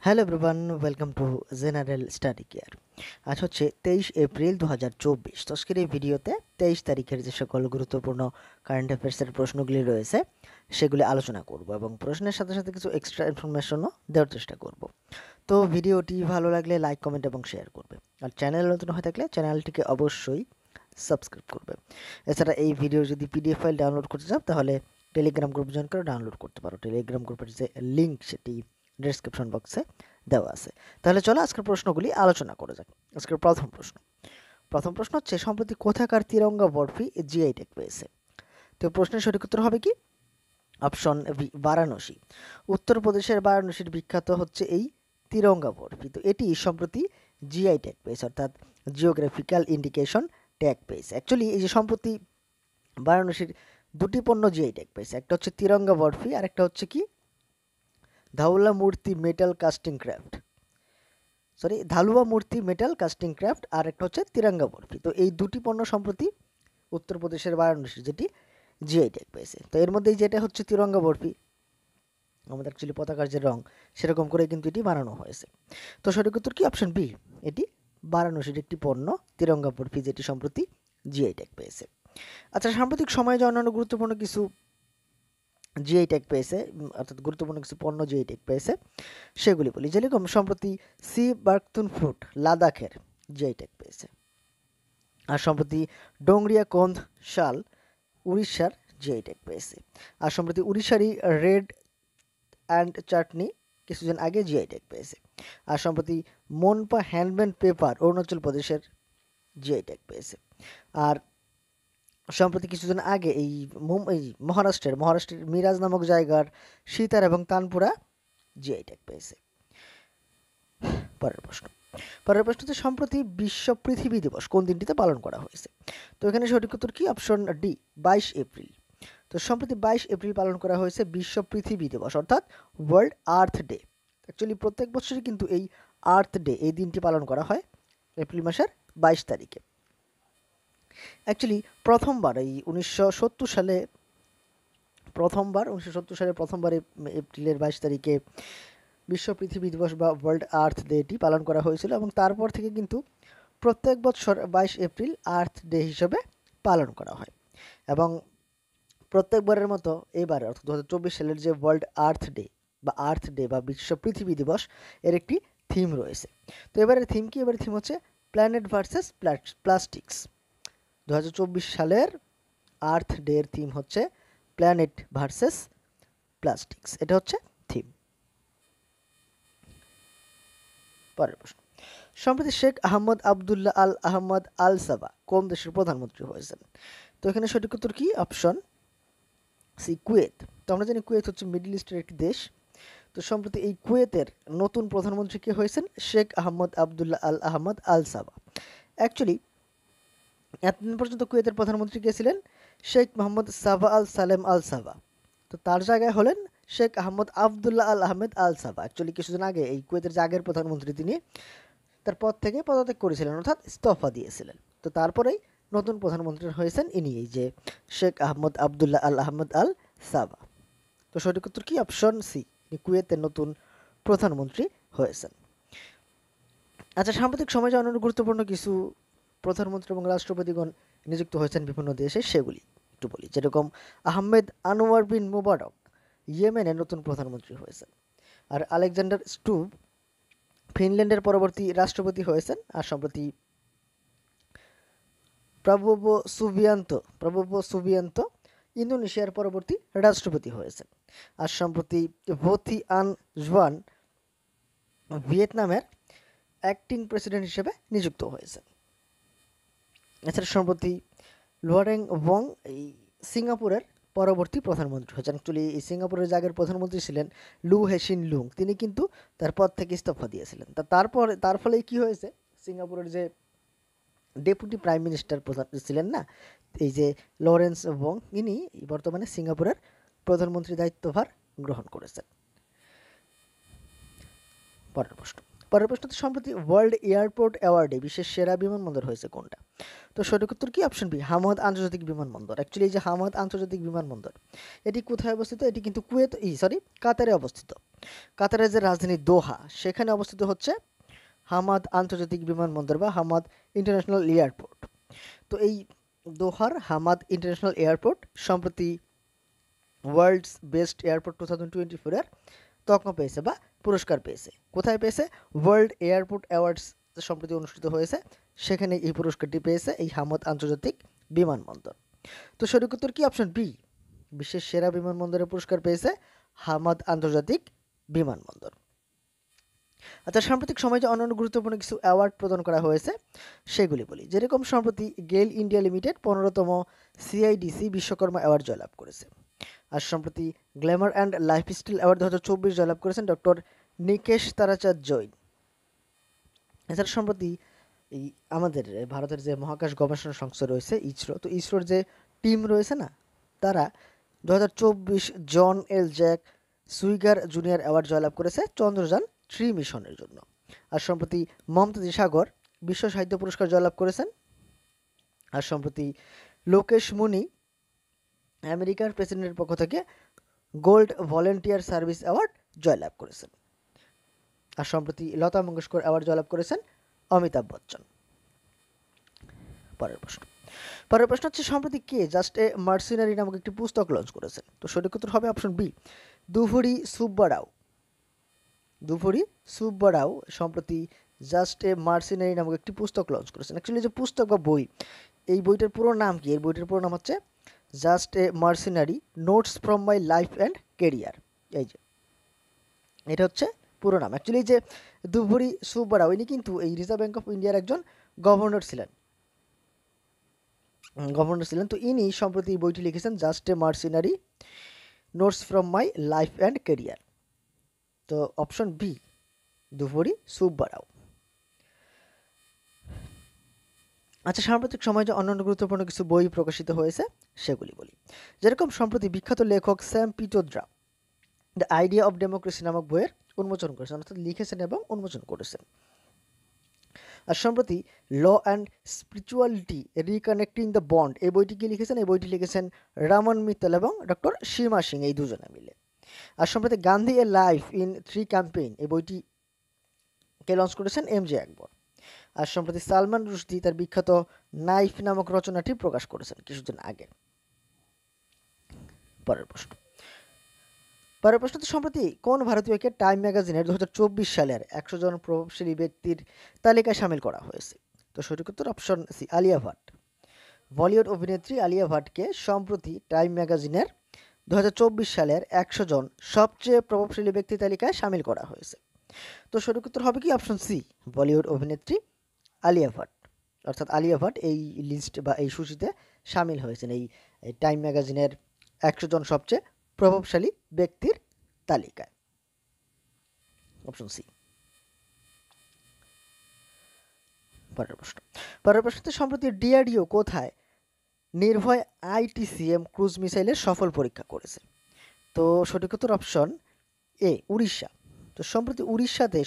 Hello everyone, welcome to general study care. আজ হচ্ছে 23 April 2024। তো আজকের এই ভিডিওতে 23 তারিখের যে সকল গুরুত্বপূর্ণ কারেন্ট অ্যাফেয়ার্সের প্রশ্নগুলি রয়েছে সেগুলি আলোচনা করব এবং প্রশ্নের সাথে সাথে কিছু এক্সট্রা ইনফরমেশনও দেওয়ার চেষ্টা করব। তো ভিডিওটি ভালো লাগলে লাইক, কমেন্ট এবং শেয়ার করবে। আর চ্যানেল নতুন হয়ে থাকলে চ্যানেলটিকে অবশ্যই সাবস্ক্রাইব করবে। এছাড়া এই ভিডিও যদি পিডিএফ ফাইল ডাউনলোড করতে চাও তাহলে টেলিগ্রাম গ্রুপ জয়েন করে ডাউনলোড করতে পারো। টেলিগ্রাম গ্রুপের যে লিঙ্ক সেটি ডেসক্রিপশন বক্সে দেওয়া আছে। তাহলে চলো আজকের প্রশ্নগুলি আলোচনা করা যাক। আজকের প্রথম প্রশ্ন হচ্ছে, সম্প্রতি কোথাকার তিরঙ্গা বরফি জিআই ট্যাগ পেয়েছে? তো প্রশ্নের সঠিক উত্তর হবে কি? Option B, Varanasi. উত্তরপ্রদেশের বারাণসীর বিখ্যাত হচ্ছে এই তিরঙ্গা বরফি। তো এটি সম্প্রতি জিআই ট্যাগ পেয়েছে, অর্থাৎ জিওগ্রাফিক্যাল ইন্ডিকেশন ট্যাগ পেয়েছে। অ্যাকচুয়ালি এই যে সম্প্রতি বারাণসীর দুটি পণ্য জিআই ট্যাগ পেয়েছে, একটা হচ্ছে তিরঙ্গা বরফি আর একটা হচ্ছে কি ধাউলা মূর্তি মেটাল কাস্টিং ক্রাফট, ধালুয়া মূর্তি মেটাল কাস্টিং ক্রাফট, আর একটা হচ্ছে তিরঙ্গা বরফি। তো এই দুটি পণ্য সম্প্রতি উত্তরপ্রদেশের বারাণসী যেটি জিআই ট্যাগ পেয়েছে। তো এর মধ্যেই যেটা হচ্ছে তিরঙ্গা বরফি, আমাদের অ্যাকচুয়ালি পতাকার যে রং সেরকম করে কিন্তু এটি বানানো হয়েছে। তো সঠিক উত্তর কি? অপশন বি, এটি বারাণসীর একটি পণ্য তিরঙ্গা বরফি যেটি সম্প্রতি জিআই ট্যাগ পেয়েছে। আচ্ছা, সাম্প্রতিক সময়ে যে অন্যান্য গুরুত্বপূর্ণ কিছু জিআই ট্যাগ পেয়েছে, অর্থাৎ গুরুত্বপূর্ণ কিছু পণ্য জিআই ট্যাগ পেয়েছে সেগুলি বলি। যেরকম সম্প্রতি সি বার্কতুন ফ্রুট লাদাখের জিআই ট্যাগ পেয়েছে। আর সম্প্রতি ডোংরিয়া কোন্দ শাল উড়িষ্যার জিআই ট্যাগ পেয়েছে। আর সম্প্রতি উড়িষ্যারই রেড অ্যান্ড চাটনি কিছুদিন আগে জিআই ট্যাগ পেয়েছে। আর সম্প্রতি মনপা হ্যান্ডমেড পেপার অরুণাচল প্রদেশের জিআই ট্যাগ পেয়েছে। আর সম্প্রতি কিছুদিন আগে এই মহারাষ্ট্রের মিরাজ নামক জায়গার সীতার এবং তানপুরা জিআই ট্যাগ পেয়েছে। পরের প্রশ্নতে, সম্প্রতি বিশ্ব পৃথিবী দিবস কোন দিনটিতে পালন করা হয়েছে? তো এখানে সঠিক উত্তর কি? Option D, 22 April. তো সম্প্রতি 22 এপ্রিল পালন করা হয়েছে বিশ্ব পৃথিবী দিবস, অর্থাৎ ওয়ার্ল্ড আর্থ ডে। অ্যাকচুয়ালি প্রত্যেক বছরই কিন্তু এই আর্থ ডে, এই দিনটি পালন করা হয় এপ্রিল মাসের 22 তারিখে। অ্যাকচুয়ালি প্রথমবার এই 1970 সালে প্রথমবার এপ্রিলের 22 তারিখে বিশ্ব পৃথিবী দিবস বা ওয়ার্ল্ড আর্থ ডেটি পালন করা হয়েছিল এবং তারপর থেকে কিন্তু প্রত্যেক বছর 22 এপ্রিল আর্থ ডে হিসেবে পালন করা হয়। এবং প্রত্যেকবারের মতো এবার অর্থাৎ 2024 সালের যে ওয়ার্ল্ড আর্থ ডে বা বিশ্ব পৃথিবী দিবস এর একটি থিম রয়েছে। তো এবারের থিম কি? এবারের থিম হচ্ছে প্ল্যানেট ভার্সেস প্লাস্টিক্স। 2024 সালের আর্থ ডে এর থিম হচ্ছে প্ল্যানেট ভার্সেস প্লাস্টিক্স, এটা হচ্ছে থিম। পরের প্রশ্ন, সম্প্রতি শেখ আহমদ আবদুল্লাহ আল আহমদ আল সাবা কোন দেশের প্রধানমন্ত্রী হয়েছেন? তো এখানে সঠিক উত্তর কি? Option C, Kuwait. তো আমরা জানি কুয়েত হচ্ছে মিডল ইস্টের একটি দেশ। তো সম্প্রতি এই কুয়েতের নতুন প্রধানমন্ত্রী কে হয়েছেন? শেখ আহমদ আবদুল্লাহ আল আহমদ আল সাবা। অ্যাকচুয়ালি এতদিন পর্যন্ত কুয়েতের প্রধানমন্ত্রী কে ছিলেন? শেখ মোহাম্মদ সাবা আল সালেম আল সাবা। তো তার জায়গায় হলেন শেখ আহমদ আবদুল্লাহ আল আহমেদ আল সাবা। অ্যাকচুয়ালি কিছুদিন আগে এই কুয়েতের যে আগের প্রধানমন্ত্রী তিনি তার পদ থেকে পদত্যাগ করেছিলেন, অর্থাৎ ইস্তফা দিয়েছিলেন। তো তারপরেই নতুন প্রধানমন্ত্রী হয়েছেন ইনি, এই যে শেখ আহমদ আবদুল্লাহ আল আহমদ আল সাবা। তো সঠিক উত্তর কি? অপশন সি, কুয়েতের নতুন প্রধানমন্ত্রী হয়েছেন। আচ্ছা, সাম্প্রতিক সময়ে যে অন্যান্য গুরুত্বপূর্ণ কিছু প্রধানমন্ত্রী এবং রাষ্ট্রপতিগণ নিযুক্ত হয়েছেন বিভিন্ন দেশে সেগুলি একটু বলি। যেরকম আহমেদ আনোয়ার বিন মুবারক ইয়েমেনের নতুন প্রধানমন্ত্রী হয়েছেন। আর আলেকজান্ডার স্টুব ফিনল্যান্ডের পরবর্তী রাষ্ট্রপতি হয়েছেন। আর সম্প্রতি প্রাবোবো সুবিয়ান্ত ইন্দোনেশিয়ার পরবর্তী রাষ্ট্রপতি হয়েছেন। আর সম্প্রতি ভোথি আন জুয়ান ভিয়েতনামের অ্যাক্টিং প্রেসিডেন্ট হিসেবে নিযুক্ত হয়েছেন। এছাড়া সম্প্রতি লোয়ারেং ওয়ং এই সিঙ্গাপুরের পরবর্তী প্রধানমন্ত্রী হয়েছেন। অ্যাকচুয়ালি এই সিঙ্গাপুরের জায়গার প্রধানমন্ত্রী ছিলেন লু হেসিন লুং, তিনি কিন্তু তার পদ থেকে ইস্তফা দিয়েছিলেন। তার ফলে কি হয়েছে, সিঙ্গাপুরের যে ডেপুটি প্রাইম মিনিস্টার প্রধান ছিলেন না, এই যে লরেন্স ওয়ং, ইনি বর্তমানে সিঙ্গাপুরের প্রধানমন্ত্রী দায়িত্বভার গ্রহণ করেছেন। পরের প্রশ্ন, সম্প্রতি ওয়ার্ল্ড এয়ারপোর্ট অ্যাওয়ার্ডে বিশ্বের সেরা বিমানবন্দর হয়েছে কোনটা? তো সঠিক উত্তর কি? অপশন বি, হামাদ আন্তর্জাতিক বিমানবন্দর। অ্যাকচুয়ালি এই যে হামাদ আন্তর্জাতিক বিমানবন্দর এটি কোথায় অবস্থিত? এটি কিন্তু কাতারে অবস্থিত। কাতারের যে রাজধানী দোহা সেখানে অবস্থিত হচ্ছে হামাদ আন্তর্জাতিক বিমানবন্দর বা হামাদ ইন্টারন্যাশনাল এয়ারপোর্ট। তো এই দোহার হামাদ ইন্টারন্যাশনাল এয়ারপোর্ট সম্প্রতি ওয়ার্ল্ডস বেস্ট এয়ারপোর্ট 2024 এর তকমা পেয়েছে বা পুরস্কার পেয়েছে। কোথায় পেয়েছে? ওয়ার্ল্ড এয়ারপোর্ট অ্যাওয়ার্ডস সম্প্রতি অনুষ্ঠিত হয়েছে, সেখানে এই পুরস্কারটি পেয়েছে এই হামাদ আন্তর্জাতিক বিমানবন্দর। তো সঠিক উত্তর কি? অপশন বি, বিশ্বের সেরা বিমানবন্দরের পুরস্কার পেয়েছে হামাদ আন্তর্জাতিক বিমানবন্দর। আচ্ছা, সাম্প্রতিক সময়ে যে অন্যান্য গুরুত্বপূর্ণ কিছু অ্যাওয়ার্ড প্রদান করা হয়েছে সেগুলি বলি। যেরকম সম্প্রতি গেল ইন্ডিয়া লিমিটেড 15তম সিআইডিসি বিশ্বকর্মা অ্যাওয়ার্ড জয়লাভ করেছে। আর সম্প্রতি গ্ল্যামার অ্যান্ড লাইফস্টাইল অ্যাওয়ার্ড 2024 জয়লাভ করেছেন ডক্টর নিকেশ তারাচাঁদ জৈন। এছাড়া সম্প্রতি এই আমাদের ভারতের যে মহাকাশ গবেষণা সংস্থা রয়েছে ইসরো, তো ইসরোর যে টিম রয়েছে না, তারা 2024 জন এল জ্যাক সুইগার জুনিয়র অ্যাওয়ার্ড জয়লাভ করেছে চন্দ্রযান-3 মিশনের জন্য। আর সম্প্রতি মমতাজি সাগর বিশ্ব সাহিত্য পুরস্কার জয়লাভ করেছেন। আর সম্প্রতি লোকেশ মুনি আমেরিকার প্রেসিডেন্টের পক্ষ থেকে গোল্ড ভলেন্টিয়ার সার্ভিস অ্যাওয়ার্ড জয়লাভ করেছেন। আর সম্প্রতি লতা মঙ্গেশকর অ্যাওয়ার্ড জয়লাভ করেছেন অমিতাভ বচ্চন। পরের প্রশ্ন হচ্ছে সম্প্রতি কে জাস্ট এ মার্সিনারি নামক একটি পুস্তক লঞ্চ করেছেন? তো সঠিক উত্তর হবে অপশন বি, দুভুরি সুব্বারাও। দুভুরি সুব্বারাও সম্প্রতি জাস্ট এ মার্সিনারি নামক একটি পুস্তক লঞ্চ করেছেন। অ্যাকচুয়ালি যে পুস্তক বা বই, এই বইটার পুরো নাম কি? এই বইটার পুরো নাম হচ্ছে just a mercenary notes from my life and career. এই যে এটা হচ্ছে পুরো নাম। অ্যাকচুয়ালি যে দুভুরি সুব্বারাও ইনি কিন্তু এই রিজার্ভ ব্যাঙ্ক অফ ইন্ডিয়ার একজন গভর্নর ছিলেন। তো ইনি সম্প্রতি বইটি লিখেছেন just a mercenary notes from my life and career. তো অপশন বি, দুভুরি সুব্বারাও। আচ্ছা, সাম্প্রতিক সময়ে যে অন্যান্য গুরুত্বপূর্ণ কিছু বই প্রকাশিত হয়েছে সেগুলি বলি। যেরকম সম্প্রতি বিখ্যাত লেখক Sam Pitroda the idea of democracy নামক বইয়ের উন্মোচন করেছেন, অর্থাৎ লিখেছেন এবং উন্মোচন করেছেন। আর সম্প্রতি law and spirituality reconnecting the bond এই বইটি কি লিখেছেন? এই বইটি লিখেছেন রামন মিত্তল এবং ডক্টর সীমা সিং, এই দুজনে মিলে। আর সম্প্রতি গান্ধী এ লাইফ ইন 3 ক্যাম্পেইন এই বইটি কে লঞ্চ করেছেন এমজে আকবর। আর সম্প্রতি সালমান রুশদি তার বিখ্যাত নাইফ নামক রচনাটি প্রকাশ করেছেন কিছুদিন আগে। পরের প্রশ্ন সম্প্রতি কোন ভারতীয়কে টাইম ম্যাগাজিনের 2024 সালের 100 জন প্রভাবশালী ব্যক্তির তালিকায় সামিল করা হয়েছে? তো সঠিক উত্তর অপশন সি, আলিয়া ভাট। বলিউড অভিনেত্রী আলিয়া ভাটকে সম্প্রতি টাইম ম্যাগাজিনের 2024 সালের 100 জন সবচেয়ে প্রভাবশালী ব্যক্তি তালিকায় সামিল করা হয়েছে। তো সঠিক উত্তর হবে কি? অপশন সি, বলিউড অভিনেত্রী আলিয়া ভাট। অর্থাৎ আলিয়া ভাট এই লিস্ট বা এই সূচিতে সামিল হয়েছেন এই টাইম ম্যাগাজিনের 100 জন সবচেয়ে প্রভাবশালী ব্যক্তির তালিকায়। Option C. পরের প্রশ্নতে সম্প্রতি ডিআরডিও কোথায় নির্ভয় আইটিসিএম ক্রুজ মিসাইলের সফল পরীক্ষা করেছে? তো সঠিক উত্তর অপশন এ, উড়িষ্যা। তো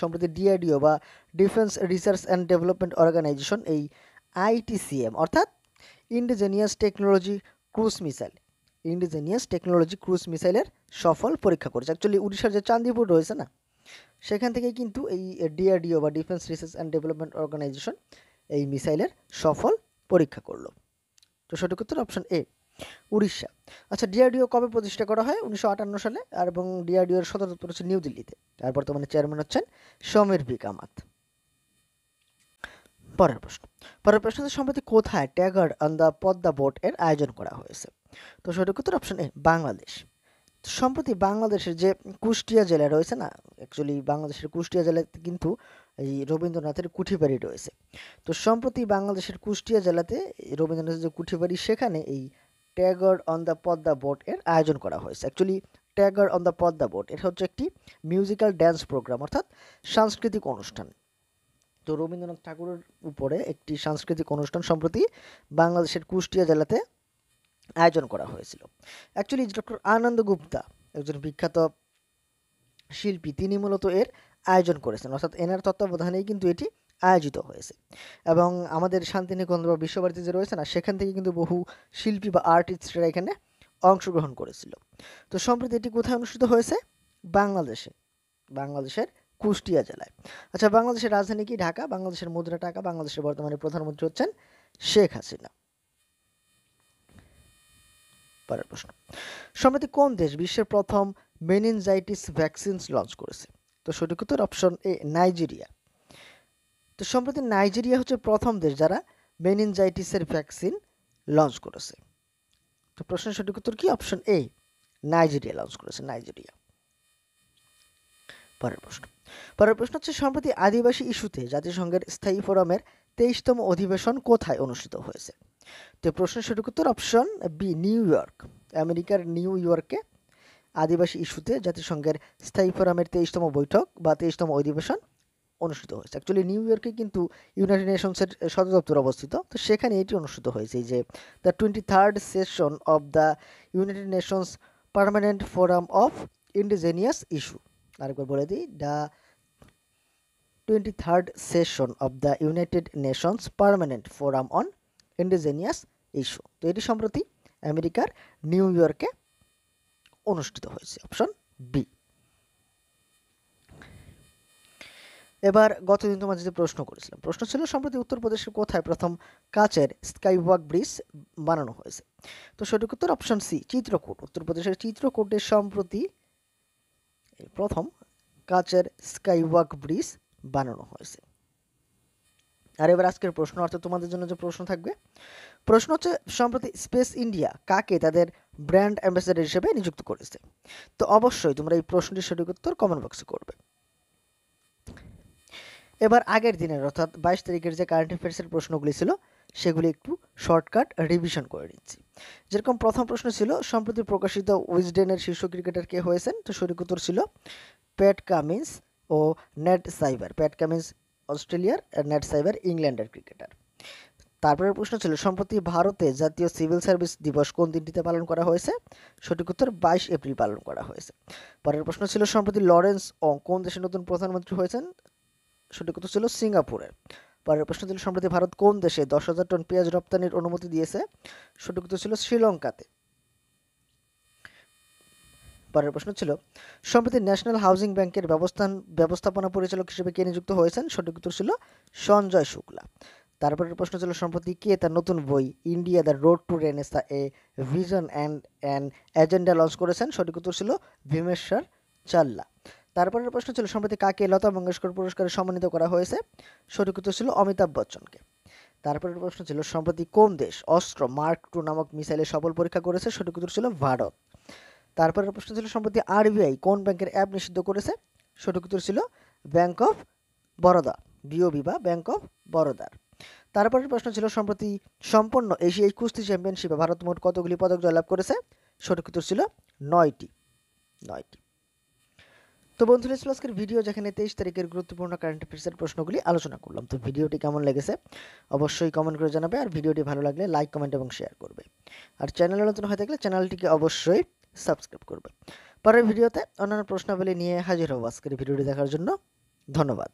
সম্প্রতি ডিআরডিও বা defence research and development organisation এই আইটিসিএম অর্থাৎ ইন্ডিজেনিয়াস টেকনোলজি ক্রুজ মিসাইলের সফল পরীক্ষা করেছে। অ্যাকচুয়ালি উড়িষ্যার যে চান্দিপুর রয়েছে না, সেখান থেকে কিন্তু এই ডিআরডিও বা defence research and development organisation এই মিসাইলের সফল পরীক্ষা করলো। তো সঠিক উত্তর অপশন এ, উড়িষ্যা। আচ্ছা, ডিআরডিও কবে প্রতিষ্ঠা করা হয়? 1958 সালে, আর এবং ডিআরডিওর সদর দপ্তর হচ্ছে নিউ দিল্লিতে। আর বর্তমানে চেয়ারম্যান হচ্ছেন সমীর ভি কামাত। পরের প্রশ্ন সম্প্রতি কোথায় ট্যাগার অন দ্য পদ্মা বোট এর আয়োজন করা হয়েছে? তো সঠিক উত্তর অপশন এ, বাংলাদেশ। সম্প্রতি বাংলাদেশের যে কুষ্টিয়া জেলা রয়েছে না, অ্যাকচুয়ালি বাংলাদেশের কুষ্টিয়া জেলাতে কিন্তু এই রবীন্দ্রনাথের কুঠিবাড়ি রয়েছে। তো সম্প্রতি বাংলাদেশের কুষ্টিয়া জেলাতে রবীন্দ্রনাথের যে কুঠিবাড়ি, সেখানে এই Tagore on the Padma boat এর আয়োজন করা হয়েছে। Actually Tagore on the Padma boat এটা হচ্ছে একটি মিউজিক্যাল ড্যান্স প্রোগ্রাম, অর্থাৎ সাংস্কৃতিক অনুষ্ঠান। তো রবীন্দ্রনাথ ঠাকুরের উপরে একটি সাংস্কৃতিক অনুষ্ঠান সম্প্রতি বাংলাদেশের কুষ্টিয়া জেলাতে আয়োজন করা হয়েছিল। অ্যাকচুয়ালি ডক্টর আনন্দ গুপ্তা একজন বিখ্যাত শিল্পী, তিনি মূলত এর আয়োজন করেছেন, অর্থাৎ এনার তত্ত্বাবধানেই কিন্তু এটি আয়োজিত হয়েছে। এবং আমাদের শান্তিনিকেতন বা বিশ্বভারতী যে রয়েছে না, সেখান থেকে কিন্তু বহু শিল্পী বা আর্টিস্টরা এখানে অংশগ্রহণ করেছিল। তো সম্প্রতি এটি কোথায় অনুষ্ঠিত হয়েছে? বাংলাদেশে। বাংলাদেশের কুষ্টিয়া জেলায়। আচ্ছা, বাংলাদেশের রাজধানী কি? ঢাকা। বাংলাদেশের মুদ্রা টাকা। বাংলাদেশের বর্তমানে প্রধানমন্ত্রী হচ্ছেন শেখ হাসিনা। পরের প্রশ্ন, সম্প্রতি কোন দেশ বিশ্বের প্রথম মেনিনজাইটিস ভ্যাকসিন লঞ্চ করেছে? তো সঠিক উত্তর অপশন এ, নাইজেরিয়া। তো সম্প্রতি নাইজেরিয়া হচ্ছে প্রথম দেশ যারা মেনিনজাইটিসের ভ্যাকসিন লঞ্চ করেছে। তো প্রশ্নের সঠিক উত্তর কি? অপশন এ, নাইজেরিয়া লঞ্চ করেছে, নাইজেরিয়া। পরের প্রশ্ন হচ্ছে, সম্প্রতি আদিবাসী ইস্যুতে জাতিসংঘের স্থায়ী ফোরামের 23তম অধিবেশন কোথায় অনুষ্ঠিত হয়েছে? তো প্রশ্নের সঠিক উত্তর অপশন বি, নিউ ইয়র্ক। আমেরিকার নিউ ইয়র্কে আদিবাসী ইস্যুতে জাতিসংঘের স্থায়ী ফোরামের 23তম বৈঠক বা 23তম অধিবেশন অনুষ্ঠিত হয়েছে। অ্যাকচুয়ালি নিউ ইয়র্কে কিন্তু ইউনাইটেড নেশনসের সদর দপ্তর অবস্থিত, তো সেখানে এটি অনুষ্ঠিত হয়েছে, যে the 23rd session of the United Nations permanent forum of indigenous issue. আরেকবার বলে দিই, the 23rd session of the United Nations permanent forum on indigenous issue. তো এটি সম্প্রতি আমেরিকার নিউ ইয়র্কে অনুষ্ঠিত হয়েছে, অপশন বি। এবার গতদিন তোমার যে প্রশ্ন করেছিলাম, প্রশ্ন ছিল সম্প্রতি উত্তরপ্রদেশের কোথায় প্রথম কাচের স্কাইওয়াক ব্রিজ বানানো হয়েছে? তো সঠিক উত্তর অপশন সি, চিত্রকূট। উত্তরপ্রদেশের চিত্রকূটে সম্প্রতি প্রথম কাচের স্কাইওয়াক ব্রিজ বানানো হয়েছে। আর এবার আজকের প্রশ্ন, অর্থাৎ তোমাদের জন্য যে প্রশ্ন থাকবে, প্রশ্ন হচ্ছে সম্প্রতি স্পেস ইন্ডিয়া কাকে তাদের ব্র্যান্ড অ্যাম্বাসেডর হিসেবে নিযুক্ত করেছে? তো অবশ্যই তোমরা এই প্রশ্নটির সঠিক উত্তর কমেন্ট বক্সে করবে। এবার আগের দিনের অর্থাৎ 22 তারিখের যে কারেন্ট অ্যাফেয়ার্সের প্রশ্নগুলি ছিল সেগুলি একটু শর্টকাট রিভিশন করে নিচ্ছি। যেরকম প্রথম প্রশ্ন ছিল, সম্প্রতি প্রকাশিত উইজডেনের শীর্ষ ক্রিকেটার কে হয়েছেন? তো সঠিক উত্তর ছিল প্যাট কামিন্স ও নেট সাইবার। প্যাট কামিন্স অস্ট্রেলিয়ার, নেট সাইবার ইংল্যান্ডের ক্রিকেটার। তারপরের প্রশ্ন ছিল, সম্প্রতি ভারতে জাতীয় সিভিল সার্ভিস দিবস কোন দিনটিতে পালন করা হয়েছে? সঠিক উত্তর 22 এপ্রিল পালন করা হয়েছে। পরের প্রশ্ন ছিল, সম্প্রতি লরেন্স ও কোন দেশের নতুন প্রধানমন্ত্রী হয়েছেন? সঠিক উত্তর ছিল সিঙ্গাপুরের। পরের প্রশ্ন ছিল, সম্প্রতি ভারত কোন দেশে 10,000 টন পেঁয়াজ রপ্তানির অনুমতি দিয়েছে? সঠিক উত্তর ছিল শ্রীলঙ্কাতে। পরের প্রশ্ন ছিল, সম্প্রতি ন্যাশনাল হাউজিং ব্যাংকের ব্যবস্থাপনা পরিচালক হিসেবে কে নিযুক্ত হয়েছেন? সঠিক উত্তর ছিল সঞ্জয় শুক্লা। তারপরের প্রশ্ন ছিল, সম্প্রতি কে তার নতুন বই India the road to renaissance a vision and an agenda launch করেছেন? সঠিক উত্তর ছিল ভীমেশ্বর চাল্লা। তারপরের প্রশ্ন ছিল, সম্প্রতি কাকে লতা মঙ্গেশকর পুরস্কারে সম্মানিত করা হয়েছে? সঠিক উত্তর ছিল অমিতাভ বচ্চনকে। তারপরের প্রশ্ন ছিল, সম্প্রতি কোন দেশ অস্ত্র মার্ক 2 নামক মিসাইলের সফল পরীক্ষা করেছে? সঠিক উত্তর ছিল ভারত। তারপরের প্রশ্ন ছিল, সম্প্রতি আরবিআই কোন ব্যাংকের অ্যাপ নিষিদ্ধ করেছে? সঠিক উত্তর ছিল ব্যাংক অফ বরোদা, বিওবি বা ব্যাংক অফ বরোদার। তারপরের প্রশ্ন ছিল, সম্প্রতি সম্পন্ন এশিয়াই কুস্তি চ্যাম্পিয়নশিপে ভারত মোট কতগুলি পদক জয়লাভ করেছে? সঠিক উত্তর ছিল 9টি। তো বন্ধুরা, আজকের ভিডিও যেখানে 23 তারিখের গুরুত্বপূর্ণ কারেন্ট অ্যাফেয়ার্সের প্রশ্নগুলি আলোচনা করলাম। তো ভিডিওটি কেমন লেগেছে অবশ্যই কমেন্ট করে জানাবে, আর ভিডিওটি ভালো লাগলে লাইক, কমেন্ট এবং শেয়ার করবে। আর চ্যানেলে নতুন হয়ে থাকলে চ্যানেলটিকে অবশ্যই সাবস্ক্রাইব করবে। পরের ভিডিওতে অন্যান্য প্রশ্নাবলী নিয়ে হাজির হব। আজকের ভিডিওটি দেখার জন্য ধন্যবাদ।